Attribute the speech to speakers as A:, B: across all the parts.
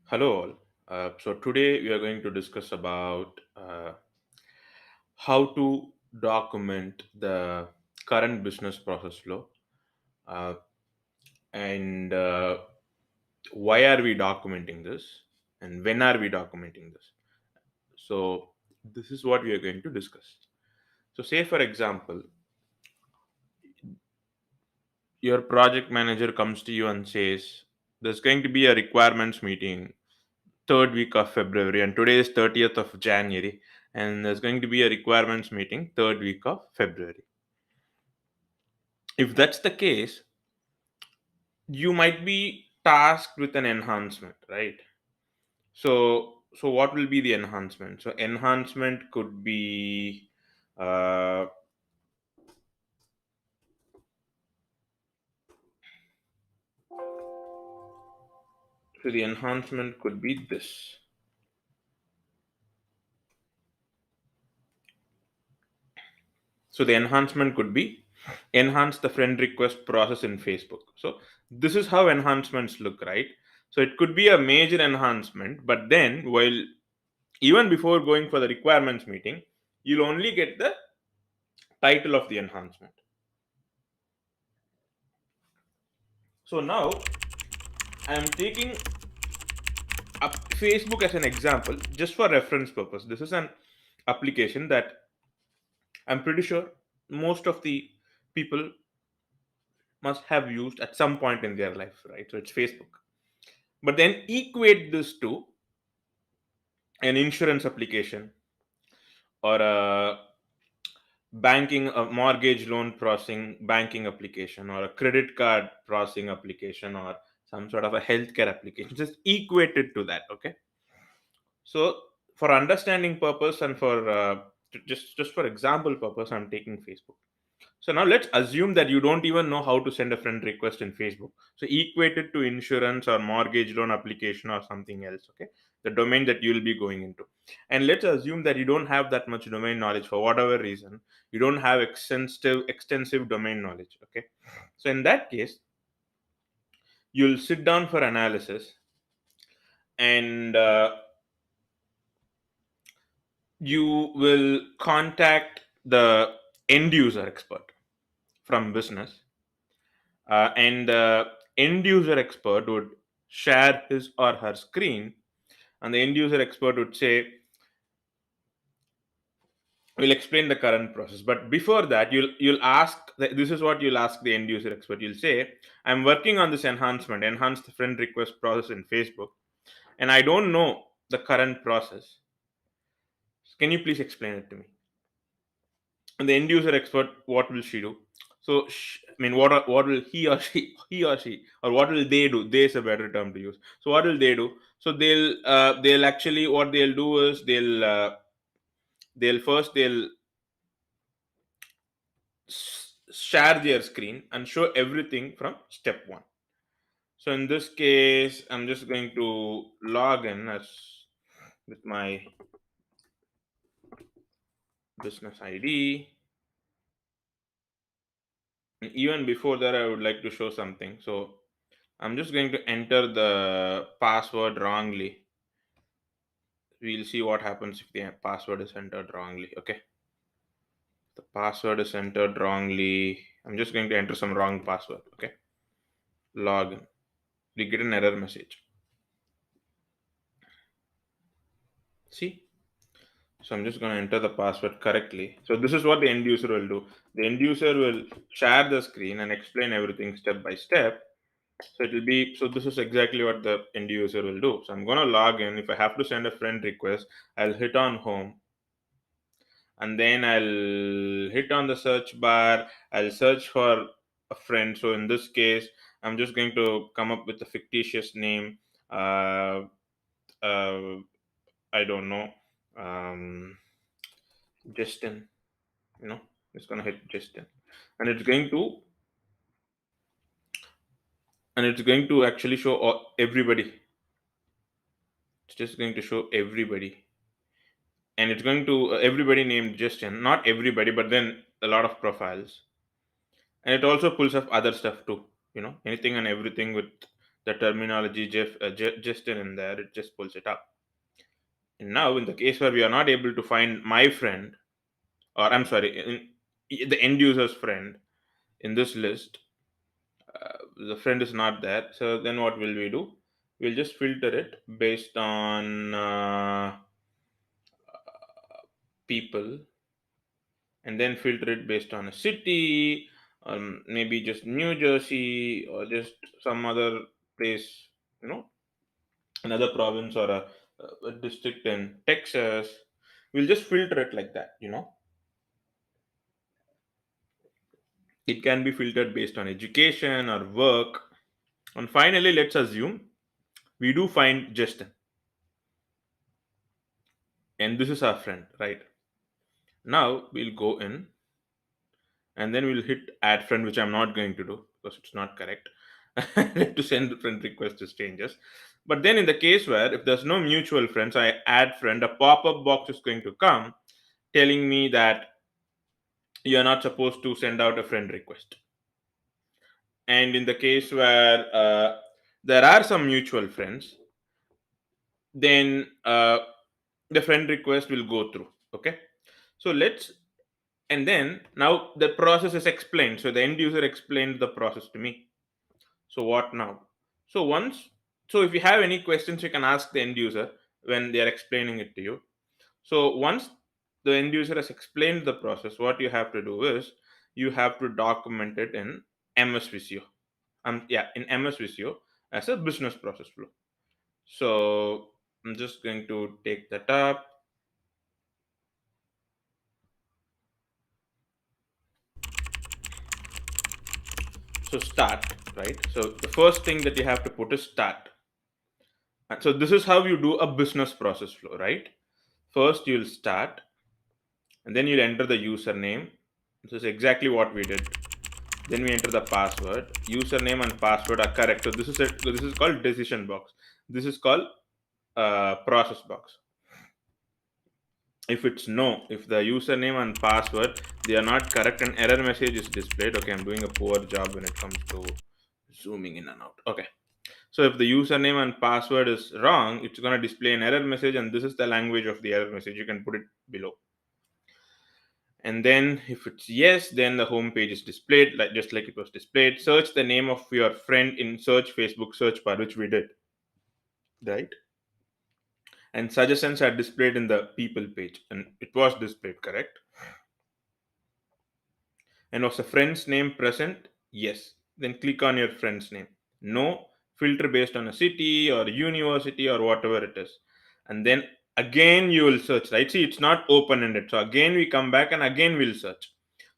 A: Hello all. So today we are going to discuss about how to document the current business process flow uh, and why are we documenting this and when are we documenting this. So this is what we are going to discuss. So say for example, your project manager comes to you and says there's going to be a requirements meeting third week of February, and today is 30th of January, and there's going to be a requirements meeting third week of February. If that's the case, you might be tasked with an enhancement, right? So what will be the enhancement? So enhancement could be uh, so the enhancement could be this. So the enhancement could be enhance the friend request process in Facebook. So this is how enhancements look, right? So it could be a major enhancement, but then while even before going for the requirements meeting, you'll only get the title of the enhancement. So now I am taking up Facebook as an example just for reference purpose. This is an application that I'm pretty sure most of the people must have used at some point in their life, right? So it's Facebook. But then equate this to an insurance application or a banking, a mortgage loan processing banking application or a credit card processing application or some sort of a healthcare application. Just equate it to that, okay? So for understanding purpose and for just for example purpose, I'm taking Facebook. So now let's assume that you don't even know how to send a friend request in Facebook. So equate it to insurance or mortgage loan application or something else, okay? The domain that you'll be going into. And let's assume that you don't have that much domain knowledge for whatever reason. You don't have extensive domain knowledge, okay? So in that case, you'll sit down for analysis and you will contact the end user expert from business, and the end user expert would share his or her screen, and the end user expert would say we'll explain the current process, but before that you'll ask this is what you'll ask the end user expert. You'll say, I'm working on this enhance the friend request process in Facebook, and I don't know the current process. Can you please explain it to me? And the end user expert, what will she do? So I mean, what will he or she or what will they do? They is a better term to use. So what will they do? So they'll actually, what they'll do is they'll share their screen and show everything from step one. So in this case, I'm just going to log in as with my business ID. And even before that, I would like to show something. So I'm just going to enter the password wrongly. We'll see what happens if the password is entered wrongly. Okay, the password is entered wrongly. I'm just going to enter some wrong password. Okay, login. We get an error message. See, so I'm just going to enter the password correctly. So this is what the end user will do. The end user will share the screen and explain everything step by step. So it will be, so this is exactly what the end user will do. So I'm going to log in. If I have to send a friend request, I'll hit on home, and then I'll hit on the search bar. I'll search for a friend. So in this case, I'm just going to come up with a fictitious name. Uh, uh, I don't know. Um, Justin, it's gonna hit Justin, and it's going to actually show everybody. It's just going to show everybody, and it's going to everybody named Justin. Not everybody, but then a lot of profiles, and it also pulls up other stuff too. Anything and everything with the terminology Justin in there, it just pulls it up. And now in the case where we are not able to find my friend, or I'm sorry, the end user's friend in this list, the friend is not there. So then what will we do? We'll just filter it based on people, and then filter it based on a city, maybe just New Jersey or just some other place, you know, another province or a district in Texas. We'll just filter it like that, you know. It can be filtered based on education or work. And finally, let's assume we do find Justin, and this is our friend, right? Now we'll go in and then we'll hit add friend, which I'm not going to do because it's not correct. I have to send friend request to strangers. But then in the case where if there's no mutual friends, I add friend, a pop-up box is going to come telling me that you're not supposed to send out a friend request. And in the case where there are some mutual friends, then the friend request will go through. Okay. So let's, and then now the process is explained. So the end user explained the process to me. So what now? So once, so if you have any questions, you can ask the end user when they are explaining it to you. So once the end user has explained the process, what you have to do is you have to document it in MS Visio. Yeah, in MS Visio as a business process flow. So I'm just going to take that up. So start, right? So the first thing that you have to put is start. And so this is how you do a business process flow, right? First you'll start, and then you'll enter the username. This is exactly what we did. Then we enter the password. Username and password are correct. So this is it. So this is called decision box. This is called process box. If it's no, if the username and password they are not correct, an error message is displayed. Okay, I'm doing a poor job when it comes to zooming in and out. Okay. So if the username and password is wrong, it's going to display an error message, and this is the language of the error message. You can put it below. And then if it's yes, then the home page is displayed like just like it was displayed. Search the name of your friend in search Facebook search bar, which we did, right? And suggestions are displayed in the people page, and it was displayed correct. And was a friend's name present? Yes. Then click on your friend's name. No. Filter based on a city or university or whatever it is. And then again you will search, right? See, it's not open ended. So again we come back and again we'll search.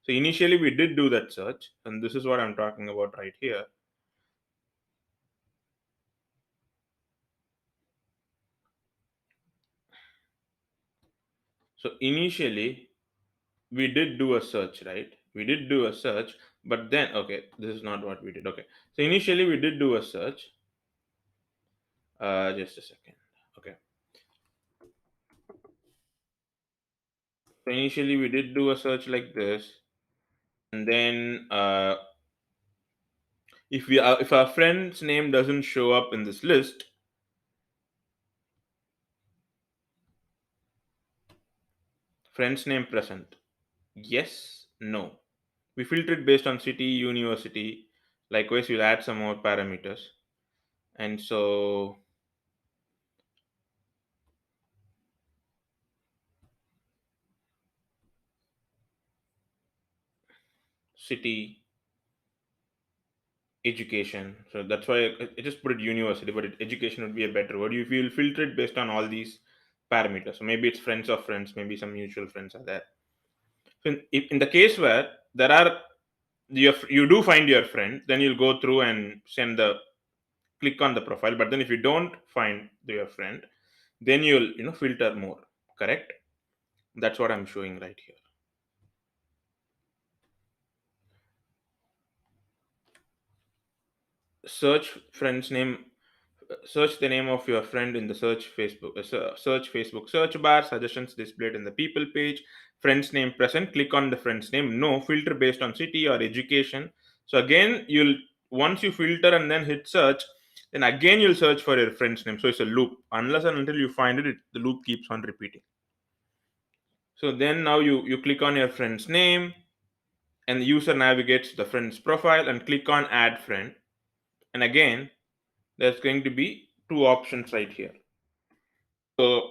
A: So initially we did do that search, and this is what I'm talking about right here. So initially we did do a search, right? We did do a search, but then okay, this is not what we did. Okay. So initially we did do a search. Just a second. Okay. So initially we did do a search like this, and then if our friend's name doesn't show up in this list, friend's name present, yes, no. We filtered based on city, university. Likewise, we'll add some more parameters, and so city, education. So that's why I just put it university, but education would be a better word. If you'll filter it based on all these parameters, so maybe it's friends of friends, maybe some mutual friends are there. So in the case where there are you do find your friend, then you'll go through and send the click on the profile. But then if you don't find your friend, then you'll filter more. Correct? That's what I'm showing right here. Search friend's name. Search the name of your friend in the search Facebook search bar. Suggestions displayed in the people page. Friend's name present. Click on the friend's name. No filter based on city or education. So again, you'll once you filter and then hit search, Then again you'll search for your friend's name. So it's a loop. Unless and until you find it, the loop keeps on repeating. So then now you click on your friend's name, and the user navigates to the friend's profile and click on add friend. And again, there's going to be two options right here. So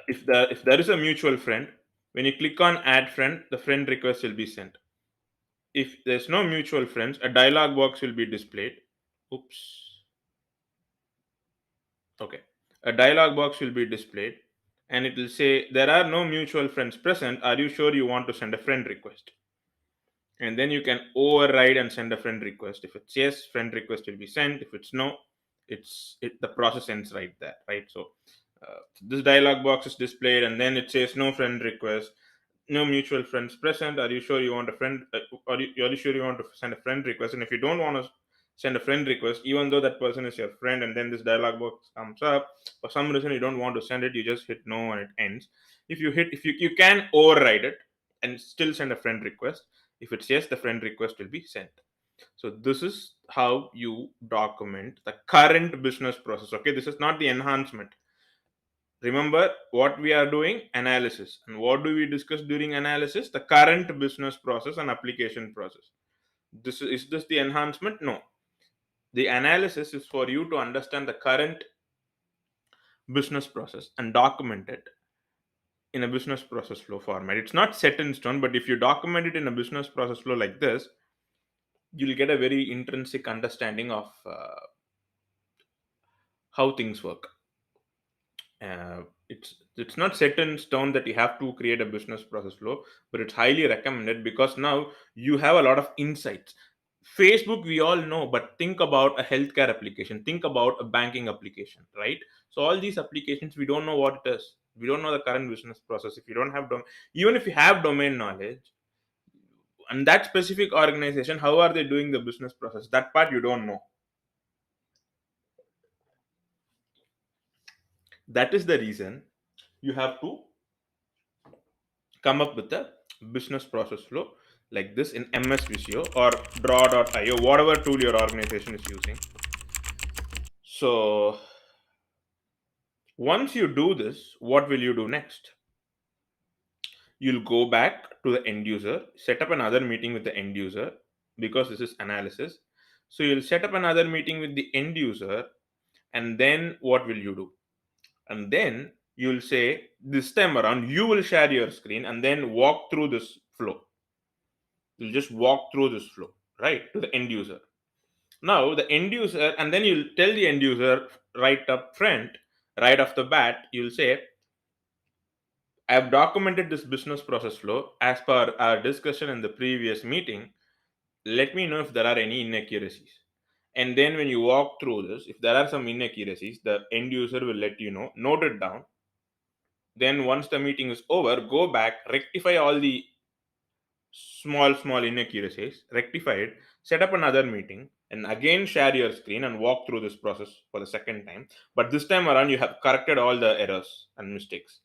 A: if there is a mutual friend, when you click on add friend, the friend request will be sent. If there's no mutual friends, a dialog box will be displayed. Oops. Okay. A dialog box will be displayed, and it will say there are no mutual friends present. Are you sure you want to send a friend request? And then you can override and send a friend request. If it's yes, friend request will be sent. If it's no, the process ends right there, right? So this dialog box is displayed, and then it says no friend request, no mutual friends present. Are you sure you want a friend? Are you sure you want to send a friend request? And if you don't want to send a friend request, even though that person is your friend, and then this dialog box comes up, for some reason you don't want to send it, you just hit no and it ends. If you can override it and still send a friend request. If it's yes, the friend request will be sent. So this is how you document the current business process. Okay, this is not the enhancement. Remember what we are doing? Analysis. And what do we discuss during analysis? The current business process and application process. Is this the enhancement? No. The analysis is for you to understand the current business process and document it in a business process flow format. It's not set in stone, but if you document it in a business process flow like this, you'll get a very intrinsic understanding of how things work. It's not set in stone that you have to create a business process flow, but it's highly recommended because now you have a lot of insights. Facebook we all know, but think about a healthcare application, think about a banking application, right? So all these applications we don't know what it is, we don't know the current business process. If you don't have even if you have domain knowledge and that specific organization, how are they doing the business process, that part you don't know. That is the reason you have to come up with a business process flow like this in MS Visio or draw.io, whatever tool your organization is using. So once you do this, what will you do next? You'll go back to the end user, set up another meeting with the end user because this is analysis. So you'll set up another meeting with the end user, and then what will you do? And then you'll say, this time around, you will share your screen and then walk through this flow. You'll just walk through this flow, right, to the end user. Now, the end user, and then you'll tell the end user right up front, right off the bat, you'll say, I have documented this business process flow as per our discussion in the previous meeting. Let me know if there are any inaccuracies. And then when you walk through this, if there are some inaccuracies, the end user will let you know, note it down. Then once the meeting is over, go back, rectify all the small inaccuracies, rectify it, set up another meeting, and again share your screen and walk through this process for the second time. But this time around, you have corrected all the errors and mistakes.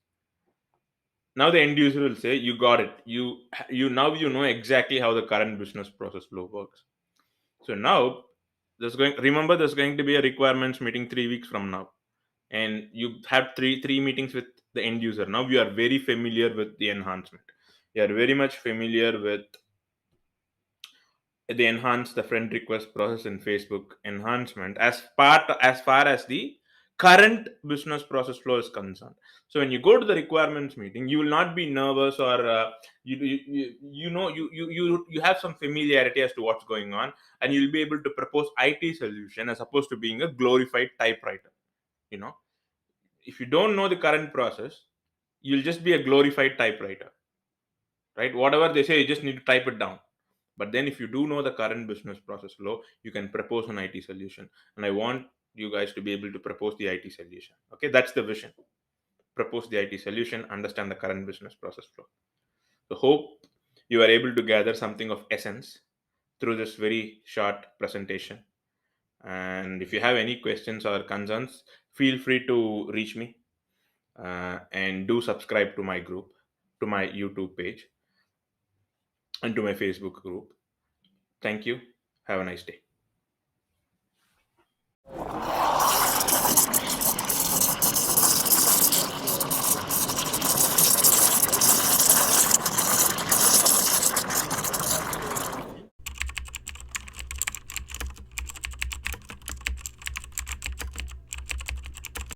A: Now the end user will say, you got it. You know exactly how the current business process flow works. So now there's going to be a requirements meeting 3 weeks from now, and you have three meetings with the end user. Now you are very familiar with the enhancement. You are very much familiar with the enhance the friend request process in Facebook enhancement as far as the current business process flow is concerned. So when you go to the requirements meeting, you will not be nervous, or you have some familiarity as to what's going on, and you'll be able to propose IT solution as opposed to being a glorified typewriter. You know, if you don't know the current process, you'll just be a glorified typewriter, right? Whatever they say, you just need to type it down. But then if you do know the current business process flow, you can propose an IT solution. And I want you guys to be able to propose the IT solution. Okay, that's the vision. Propose the IT solution, understand the current business process flow. So hope you are able to gather something of essence through this very short presentation. And if you have any questions or concerns, feel free to reach me, and do subscribe to my group, to my YouTube page, and to my Facebook group. Thank you. Have a nice day.